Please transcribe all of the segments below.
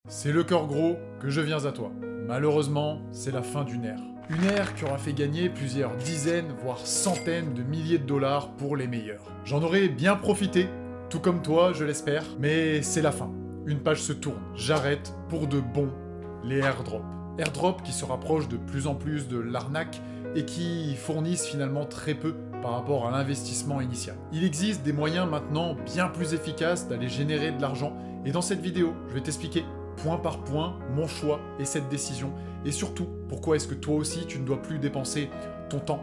C'est le cœur gros que je viens à toi. Malheureusement, c'est la fin d'une ère. Une ère qui aura fait gagner plusieurs dizaines, voire centaines de milliers de dollars pour les meilleurs. J'en aurais bien profité, tout comme toi, je l'espère, mais c'est la fin. Une page se tourne. J'arrête pour de bon les airdrops. Airdrops qui se rapprochent de plus en plus de l'arnaque et qui fournissent finalement très peu par rapport à l'investissement initial. Il existe des moyens maintenant bien plus efficaces d'aller générer de l'argent et dans cette vidéo, je vais t'expliquer point par point mon choix et cette décision et surtout pourquoi est-ce que toi aussi tu ne dois plus dépenser ton temps,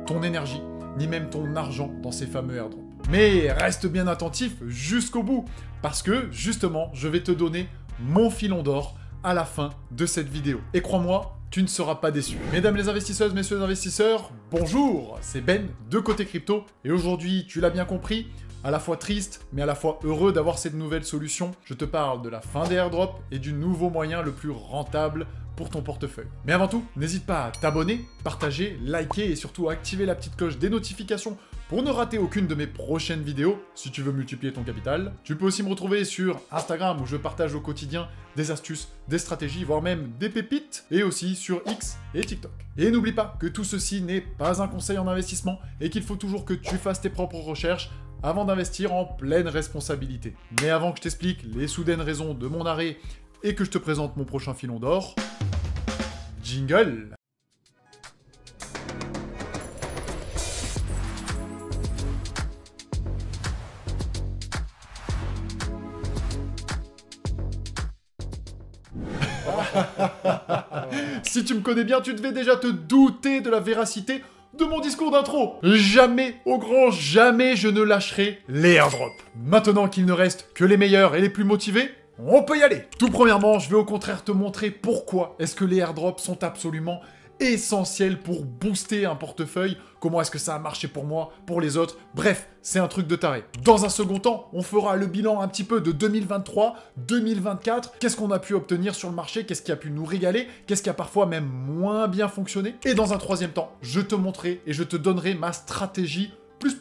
ton énergie, ni même ton argent dans ces fameux airdrops. Mais reste bien attentif jusqu'au bout parce que justement je vais te donner mon filon d'or à la fin de cette vidéo. Et crois-moi, tu ne seras pas déçu. Mesdames les investisseuses, messieurs les investisseurs, bonjour, c'est Ben de Côté Crypto et aujourd'hui, tu l'as bien compris, à la fois triste, mais à la fois heureux d'avoir cette nouvelle solution. Je te parle de la fin des airdrops et du nouveau moyen le plus rentable pour ton portefeuille. Mais avant tout, n'hésite pas à t'abonner, partager, liker et surtout activer la petite cloche des notifications pour ne rater aucune de mes prochaines vidéos si tu veux multiplier ton capital. Tu peux aussi me retrouver sur Instagram où je partage au quotidien des astuces, des stratégies, voire même des pépites, et aussi sur X et TikTok. Et n'oublie pas que tout ceci n'est pas un conseil en investissement et qu'il faut toujours que tu fasses tes propres recherches avant d'investir en pleine responsabilité. Mais avant que je t'explique les soudaines raisons de mon arrêt et que je te présente mon prochain filon d'or, jingle! Si tu me connais bien, tu devais déjà te douter de la véracité de mon discours d'intro. Jamais, au grand jamais, je ne lâcherai les airdrops. Maintenant qu'il ne reste que les meilleurs et les plus motivés, on peut y aller. Tout premièrement, je vais au contraire te montrer pourquoi est-ce que les airdrops sont absolument essentiels pour booster un portefeuille. Comment est-ce que ça a marché pour moi, pour les autres. Bref, c'est un truc de taré. Dans un second temps, on fera le bilan un petit peu de 2023, 2024. Qu'est-ce qu'on a pu obtenir sur le marché? Qu'est-ce qui a pu nous régaler? Qu'est-ce qui a parfois même moins bien fonctionné? Et dans un troisième temps, je te montrerai et je te donnerai ma stratégie plus,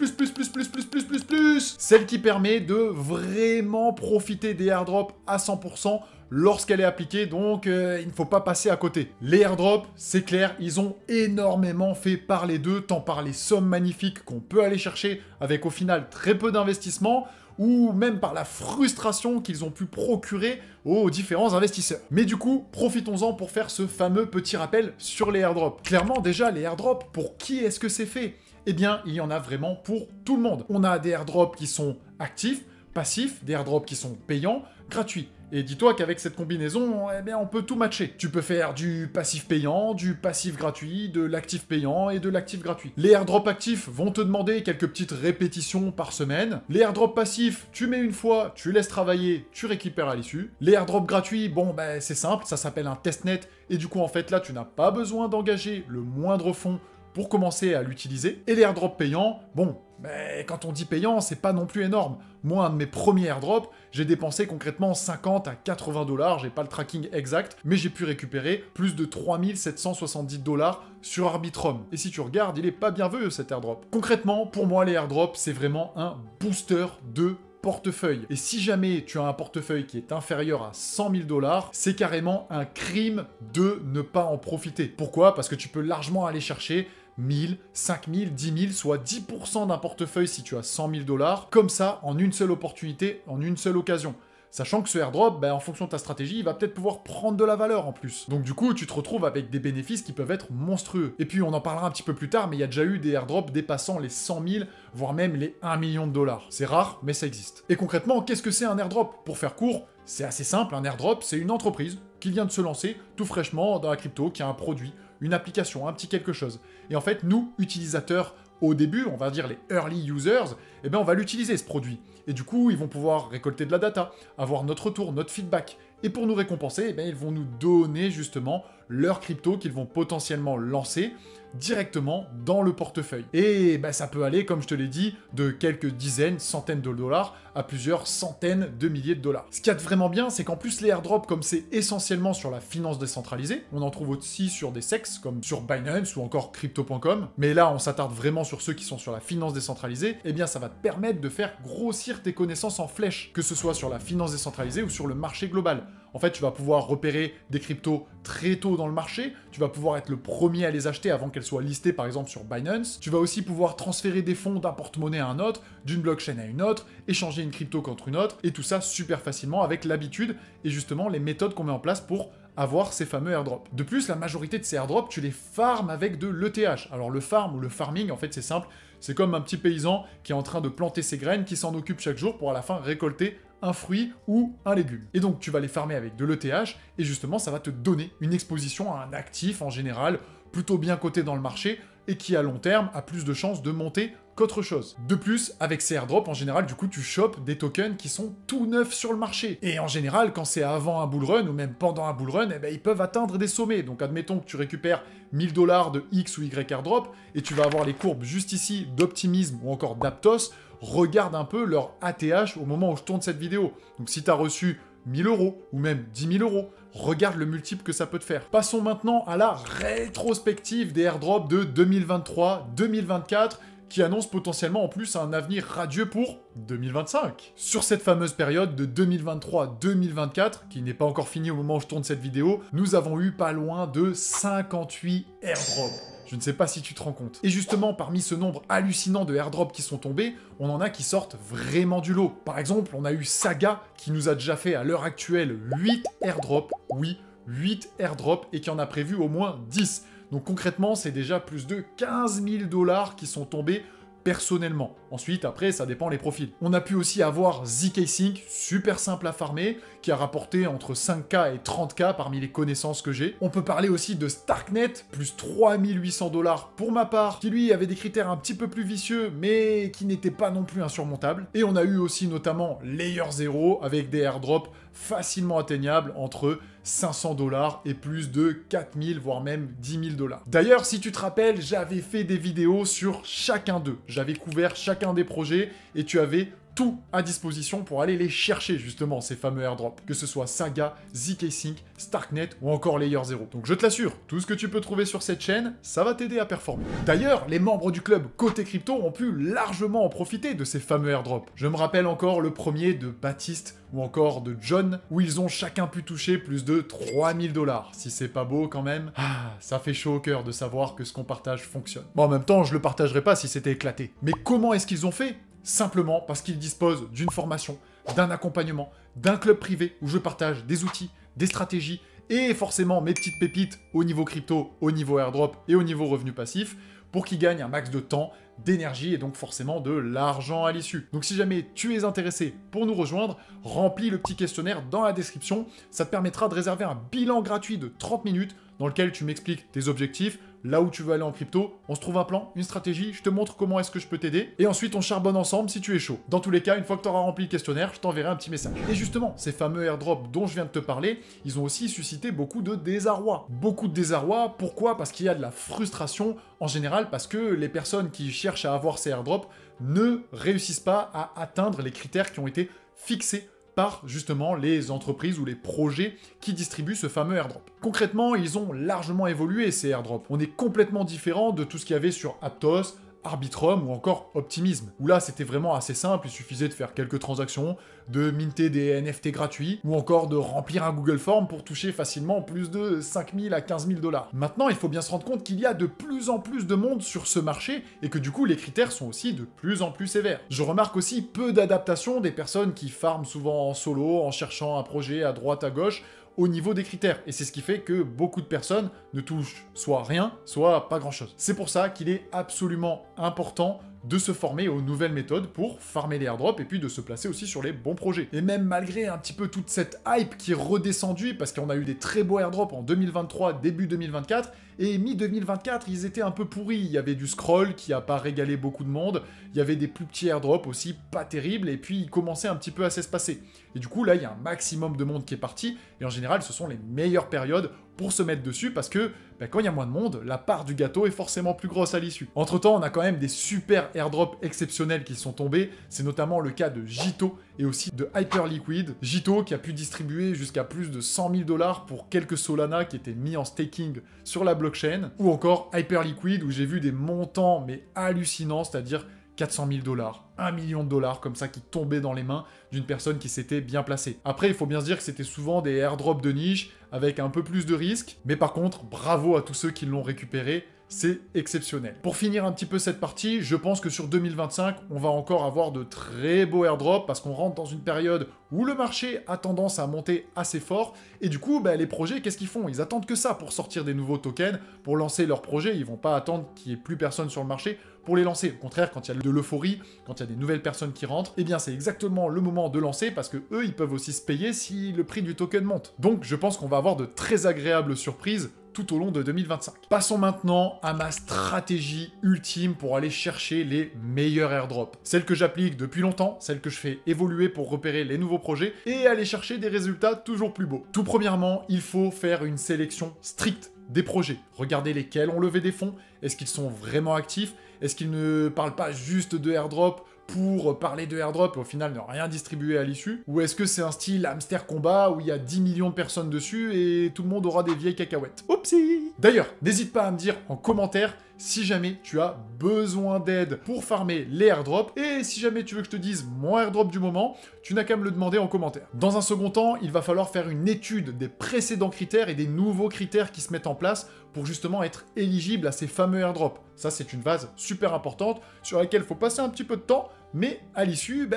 celle qui permet de vraiment profiter des airdrops à 100% lorsqu'elle est appliquée, donc il ne faut pas passer à côté. Les airdrops, c'est clair, ils ont énormément fait parler d'eux, tant par les sommes magnifiques qu'on peut aller chercher avec au final très peu d'investissement, ou même par la frustration qu'ils ont pu procurer aux différents investisseurs. Mais du coup, profitons-en pour faire ce fameux petit rappel sur les airdrops. Clairement, déjà, les airdrops, pour qui est-ce que c'est fait? Eh bien, il y en a vraiment pour tout le monde. On a des airdrops qui sont actifs, passifs, des airdrops qui sont payants, gratuits. Et dis-toi qu'avec cette combinaison, eh bien, on peut tout matcher. Tu peux faire du passif payant, du passif gratuit, de l'actif payant et de l'actif gratuit. Les airdrops actifs vont te demander quelques petites répétitions par semaine. Les airdrops passifs, tu mets une fois, tu laisses travailler, tu récupères à l'issue. Les airdrops gratuits, bon, ben, c'est simple, ça s'appelle un testnet. Et du coup, en fait, là, tu n'as pas besoin d'engager le moindre fonds pour commencer à l'utiliser. Et les airdrops payants, bon, mais quand on dit payant, c'est pas non plus énorme. Moi, un de mes premiers airdrops, j'ai dépensé concrètement 50 à 80 $, j'ai pas le tracking exact, mais j'ai pu récupérer plus de 3770 $ sur Arbitrum. Et si tu regardes, il est pas bien vu cet airdrop. Concrètement, pour moi, les airdrops, c'est vraiment un booster de portefeuille. Et si jamais tu as un portefeuille qui est inférieur à 100 000 $, c'est carrément un crime de ne pas en profiter. Pourquoi? Parce que tu peux largement aller chercher 1000, 5000, 10 000, soit 10% d'un portefeuille si tu as 100 000 $, comme ça, en une seule opportunité, en une seule occasion. Sachant que ce airdrop, ben, en fonction de ta stratégie, il va peut-être pouvoir prendre de la valeur en plus. Donc du coup, tu te retrouves avec des bénéfices qui peuvent être monstrueux. Et puis on en parlera un petit peu plus tard, mais il y a déjà eu des airdrops dépassant les 100 000, voire même les 1 million de $. C'est rare, mais ça existe. Et concrètement, qu'est-ce que c'est un airdrop? Pour faire court, c'est assez simple, un airdrop, c'est une entreprise qui vient de se lancer tout fraîchement dans la crypto, qui a un produit, une application, un petit quelque chose. Et en fait, nous, utilisateurs, au début, on va dire les early users, eh bien on va l'utiliser ce produit. Et du coup, ils vont pouvoir récolter de la data, avoir notre retour, notre feedback. Et pour nous récompenser, eh bien, ils vont nous donner justement leur crypto qu'ils vont potentiellement lancer directement dans le portefeuille. Et ben, ça peut aller, comme je te l'ai dit, de quelques dizaines, centaines de dollars à plusieurs centaines de milliers de dollars. Ce qu'il y a de vraiment bien, c'est qu'en plus les airdrops, comme c'est essentiellement sur la finance décentralisée, on en trouve aussi sur des SEX, comme sur Binance ou encore Crypto.com, mais là on s'attarde vraiment sur ceux qui sont sur la finance décentralisée, eh bien ça va te permettre de faire grossir tes connaissances en flèche, que ce soit sur la finance décentralisée ou sur le marché global. En fait, tu vas pouvoir repérer des cryptos très tôt dans le marché, tu vas pouvoir être le premier à les acheter avant qu'elles soient listées par exemple sur Binance, tu vas aussi pouvoir transférer des fonds d'un porte-monnaie à un autre, d'une blockchain à une autre, échanger une crypto contre une autre, et tout ça super facilement avec l'habitude et justement les méthodes qu'on met en place pour avoir ces fameux airdrops. De plus, la majorité de ces airdrops, tu les farmes avec de l'ETH. Alors le farm ou le farming, en fait c'est simple, c'est comme un petit paysan qui est en train de planter ses graines, qui s'en occupe chaque jour pour à la fin récolter un fruit ou un légume. Et donc tu vas les farmer avec de l'ETH, et justement ça va te donner une exposition à un actif en général, plutôt bien coté dans le marché, et qui à long terme a plus de chances de monter qu'autre chose. De plus, avec ces airdrops, en général, du coup, tu chopes des tokens qui sont tout neufs sur le marché. Et en général, quand c'est avant un bull run, ou même pendant un bull run, eh ben, ils peuvent atteindre des sommets. Donc admettons que tu récupères 1000 $ de X ou Y airdrop, et tu vas avoir les courbes juste ici d'Optimism ou encore d'Aptos. Regarde un peu leur ATH au moment où je tourne cette vidéo. Donc si tu as reçu 1000 € ou même 10 000 €, regarde le multiple que ça peut te faire. Passons maintenant à la rétrospective des airdrops de 2023-2024 qui annonce potentiellement en plus un avenir radieux pour 2025. Sur cette fameuse période de 2023-2024, qui n'est pas encore finie au moment où je tourne cette vidéo, nous avons eu pas loin de 58 airdrops. Je ne sais pas si tu te rends compte. Et justement, parmi ce nombre hallucinant de airdrops qui sont tombés, on en a qui sortent vraiment du lot. Par exemple, on a eu Saga, qui nous a déjà fait à l'heure actuelle 8 airdrops. Oui, 8 airdrops, et qui en a prévu au moins 10. Donc concrètement, c'est déjà plus de 15 000 $ qui sont tombés personnellement. Ensuite, après, ça dépend les profils. On a pu aussi avoir ZK Sync, super simple à farmer, qui a rapporté entre 5K et 30K parmi les connaissances que j'ai. On peut parler aussi de Starknet, plus 3800 $ pour ma part, qui lui avait des critères un petit peu plus vicieux, mais qui n'étaient pas non plus insurmontables. Et on a eu aussi notamment Layer 0, avec des airdrops facilement atteignables entre 500 $ et plus de 4000, voire même 10 000 $. D'ailleurs, si tu te rappelles, j'avais fait des vidéos sur chacun d'eux. J'avais couvert chacun des projets et tu avais tout à disposition pour aller les chercher justement, ces fameux airdrops. Que ce soit Saga, ZK Sync, Starknet ou encore Layer 0. Donc je te l'assure, tout ce que tu peux trouver sur cette chaîne, ça va t'aider à performer. D'ailleurs, les membres du club Côté Crypto ont pu largement en profiter de ces fameux airdrops. Je me rappelle encore le premier de Baptiste ou encore de John, où ils ont chacun pu toucher plus de 3000 $. Si c'est pas beau quand même, ça fait chaud au cœur de savoir que ce qu'on partage fonctionne. Bon, en même temps, je le partagerais pas si c'était éclaté. Mais comment est-ce qu'ils ont fait ? Simplement parce qu'ils disposent d'une formation, d'un accompagnement, d'un club privé où je partage des outils, des stratégies et forcément mes petites pépites au niveau crypto, au niveau airdrop et au niveau revenu passif pour qu'ils gagnent un max de temps, d'énergie et donc forcément de l'argent à l'issue. Donc si jamais tu es intéressé pour nous rejoindre, remplis le petit questionnaire dans la description. Ça te permettra de réserver un bilan gratuit de 30 minutes dans lequel tu m'expliques tes objectifs, là où tu veux aller en crypto, on se trouve un plan, une stratégie, je te montre comment est-ce que je peux t'aider, et ensuite on charbonne ensemble si tu es chaud. Dans tous les cas, une fois que tu auras rempli le questionnaire, je t'enverrai un petit message. Et justement, ces fameux airdrops dont je viens de te parler, ils ont aussi suscité beaucoup de désarroi. Beaucoup de désarroi, pourquoi ? Parce qu'il y a de la frustration, en général parce que les personnes qui cherchent à avoir ces airdrops ne réussissent pas à atteindre les critères qui ont été fixés par justement les entreprises ou les projets qui distribuent ce fameux airdrop. Concrètement, ils ont largement évolué ces airdrops. On est complètement différent de tout ce qu'il y avait sur Aptos, Arbitrum ou encore Optimism, où là c'était vraiment assez simple, il suffisait de faire quelques transactions, de minter des NFT gratuits, ou encore de remplir un Google Form pour toucher facilement plus de 5 000 à 15 000 $. Maintenant, il faut bien se rendre compte qu'il y a de plus en plus de monde sur ce marché, et que du coup les critères sont aussi de plus en plus sévères. Je remarque aussi peu d'adaptation des personnes qui farment souvent en solo, en cherchant un projet à droite à gauche, au niveau des critères. Et c'est ce qui fait que beaucoup de personnes ne touchent soit rien, soit pas grand-chose. C'est pour ça qu'il est absolument important de se former aux nouvelles méthodes pour farmer les airdrops et puis de se placer aussi sur les bons projets. Et même malgré un petit peu toute cette hype qui est redescendue, parce qu'on a eu des très beaux airdrops en 2023, début 2024, et mi-2024, ils étaient un peu pourris. Il y avait du scroll qui a pas régalé beaucoup de monde, il y avait des plus petits airdrops aussi pas terribles, et puis ils commençaient un petit peu à s'espacer. Et du coup, là, il y a un maximum de monde qui est parti, et en général, ce sont les meilleures périodes pour se mettre dessus, parce que quand il y a moins de monde, la part du gâteau est forcément plus grosse à l'issue. Entre temps, on a quand même des super airdrops exceptionnels qui sont tombés, c'est notamment le cas de Jito et aussi de Hyperliquid. Jito qui a pu distribuer jusqu'à plus de 100 000 $ pour quelques Solana qui étaient mis en staking sur la blockchain, ou encore Hyperliquid où j'ai vu des montants mais hallucinants, c'est-à-dire 400 000 $, 1 million de dollars comme ça qui tombaient dans les mains d'une personne qui s'était bien placée. Après, il faut bien se dire que c'était souvent des airdrops de niche avec un peu plus de risques, mais par contre, bravo à tous ceux qui l'ont récupéré, c'est exceptionnel. Pour finir un petit peu cette partie, je pense que sur 2025, on va encore avoir de très beaux airdrops parce qu'on rentre dans une période où le marché a tendance à monter assez fort et du coup, les projets, qu'est-ce qu'ils font? Ils attendent que ça pour sortir des nouveaux tokens, pour lancer leurs projets. Ils vont pas attendre qu'il y ait plus personne sur le marché pour les lancer. Au contraire, quand il y a de l'euphorie, quand il y a des nouvelles personnes qui rentrent, eh bien c'est exactement le moment de lancer parce que eux, ils peuvent aussi se payer si le prix du token monte. Donc je pense qu'on va avoir de très agréables surprises tout au long de 2025. Passons maintenant à ma stratégie ultime pour aller chercher les meilleurs airdrops. Celle que j'applique depuis longtemps, celle que je fais évoluer pour repérer les nouveaux projets et aller chercher des résultats toujours plus beaux. Tout premièrement, il faut faire une sélection stricte des projets. Regardez lesquels ont levé des fonds, est-ce qu'ils sont vraiment actifs, est-ce qu'ils ne parlent pas juste de airdrop pour parler de airdrop et au final ne rien distribuer à l'issue? Ou est-ce que c'est un style hamster combat où il y a 10 millions de personnes dessus et tout le monde aura des vieilles cacahuètes? Oupsie! D'ailleurs, n'hésite pas à me dire en commentaire si jamais tu as besoin d'aide pour farmer les airdrops, et si jamais tu veux que je te dise mon airdrop du moment, tu n'as qu'à me le demander en commentaire. Dans un second temps, il va falloir faire une étude des précédents critères et des nouveaux critères qui se mettent en place pour justement être éligible à ces fameux airdrops. Ça, c'est une phase super importante sur laquelle il faut passer un petit peu de temps, mais à l'issue,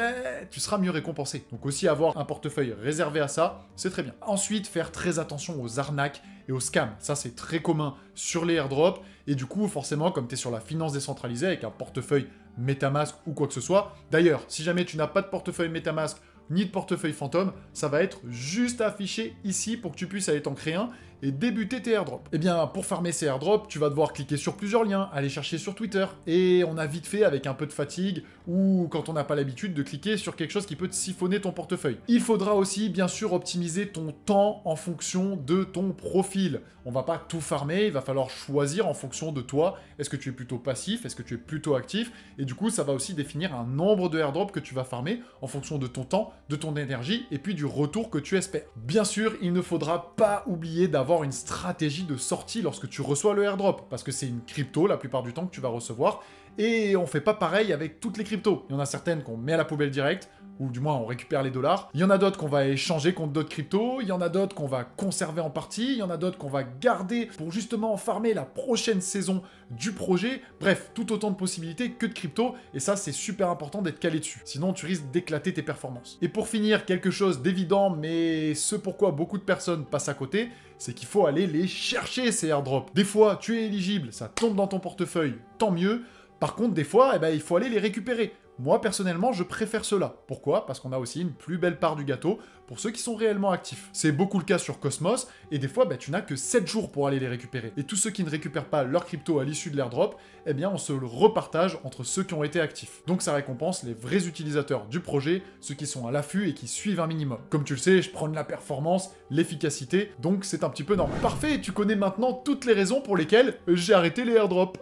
tu seras mieux récompensé. Donc aussi avoir un portefeuille réservé à ça, c'est très bien. Ensuite, faire très attention aux arnaques et aux scams. Ça, c'est très commun sur les airdrops. Et du coup, forcément, comme tu es sur la finance décentralisée avec un portefeuille MetaMask ou quoi que ce soit, d'ailleurs, si jamais tu n'as pas de portefeuille MetaMask ni de portefeuille fantôme, ça va être juste affiché ici pour que tu puisses aller t'en créer un et débuter tes airdrops. Eh bien, pour farmer ces airdrops, tu vas devoir cliquer sur plusieurs liens, aller chercher sur Twitter, et on a vite fait, avec un peu de fatigue, ou quand on n'a pas l'habitude de cliquer sur quelque chose qui peut te siphonner ton portefeuille. Il faudra aussi, bien sûr, optimiser ton temps en fonction de ton profil. On va pas tout farmer, il va falloir choisir en fonction de toi. Est-ce que tu es plutôt passif? Est-ce que tu es plutôt actif? Et du coup, ça va aussi définir un nombre de airdrops que tu vas farmer en fonction de ton temps, de ton énergie, et puis du retour que tu espères. Bien sûr, il ne faudra pas oublier d'avoir une stratégie de sortie lorsque tu reçois le airdrop, parce que c'est une crypto la plupart du temps que tu vas recevoir, et on fait pas pareil avec toutes les cryptos. Il y en a certaines qu'on met à la poubelle direct, ou du moins on récupère les dollars. Il y en a d'autres qu'on va échanger contre d'autres cryptos, il y en a d'autres qu'on va conserver en partie, il y en a d'autres qu'on va garder pour justement farmer la prochaine saison du projet. Bref, tout autant de possibilités que de cryptos, et ça c'est super important d'être calé dessus. Sinon tu risques d'éclater tes performances. Et pour finir, quelque chose d'évident, mais ce pourquoi beaucoup de personnes passent à côté, c'est qu'il faut aller les chercher ces airdrops. Des fois, tu es éligible, ça tombe dans ton portefeuille, tant mieux. Par contre, des fois, il faut aller les récupérer. Moi, personnellement, je préfère cela. Pourquoi? Parce qu'on a aussi une plus belle part du gâteau pour ceux qui sont réellement actifs. C'est beaucoup le cas sur Cosmos, et des fois, tu n'as que 7 jours pour aller les récupérer. Et tous ceux qui ne récupèrent pas leur crypto à l'issue de l'airdrop, eh bien, on se le repartage entre ceux qui ont été actifs. Donc ça récompense les vrais utilisateurs du projet, ceux qui sont à l'affût et qui suivent un minimum. Comme tu le sais, je prends de la performance, l'efficacité, donc c'est un petit peu normal. Parfait, tu connais maintenant toutes les raisons pour lesquelles j'ai arrêté les airdrops.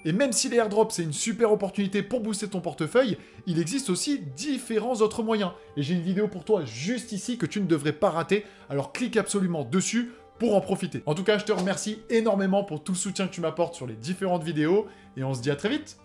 Et même si les airdrops c'est une super opportunité pour booster ton portefeuille, il existe aussi différents autres moyens. Et j'ai une vidéo pour toi juste ici que tu ne devrais pas rater, alors clique absolument dessus pour en profiter. En tout cas, je te remercie énormément pour tout le soutien que tu m'apportes sur les différentes vidéos, et on se dit à très vite.